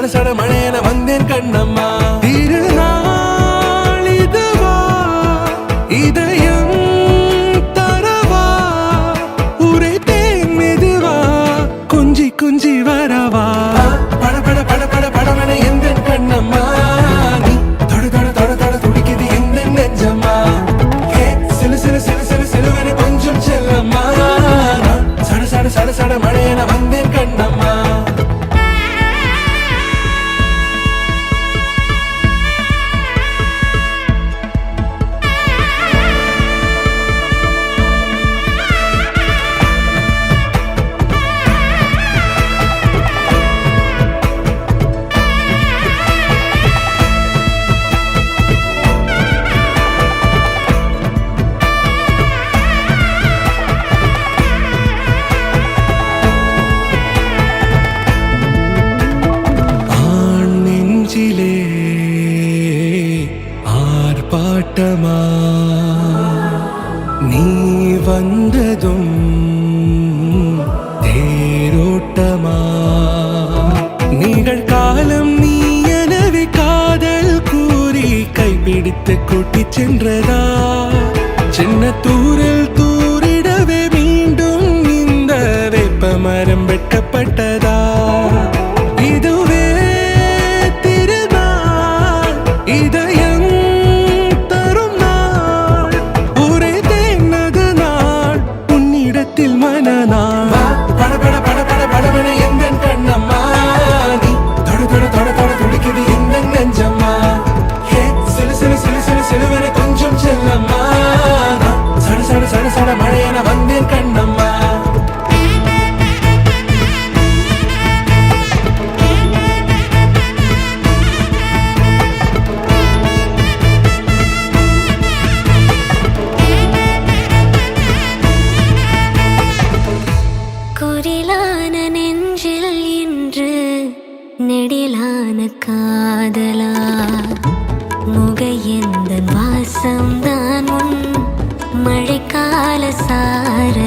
சட சட மழையன வந்தேன் கண்ணம்மா. திருநாள் இதுவா இதயம் தரவா உரைத்தேன் மெதுவா கொஞ்சி கொஞ்சி வரவா பட பட பட பட படவன எந்த கண்ணம்மா. நீ தொட தொட தொட தொட துடிக்குது எந்த நெஞ்சம்மா. சிலு சிலு சிலு சிலு சிலுவன கொஞ்சம் செல்லம்மா. சட சட சட சட மழையன வந்தேன் கண்ணம்மா. ஆர்ப்பாட்டமா நீ வந்ததும் தேரோட்டமா நிகழ்காலம் நீ எனவே காதல் கூறி கைப்பிடித்து கூட்டிச் சென்றதா. சின்ன தூரில் தூரிடவே மீண்டும் இந்த வேப்ப மரம் வெட்டப்பட்டதா. இதுவே திருநாள் இதயம் தரும் நாள் உரைத்தேனது நாள் உன்னிடத்தில் மனநாள். பட பட பட பட படவன எந்த கண்ணம்மா. நீ தொட தொட தொட தொட துடிக்குது எந்த நெஞ்சம்மா. சிலு சிலு சிலு சிலு சிலுவன கொஞ்சம் செல்லம்மா. சட சட சட சட மழையன வந்தேன் கண்ணம்மா. குரிலான நெஞ்சில் இன்று நெடிலான காதலா. முகையெந்த வாசம்தான் உன் மழைக்கால சார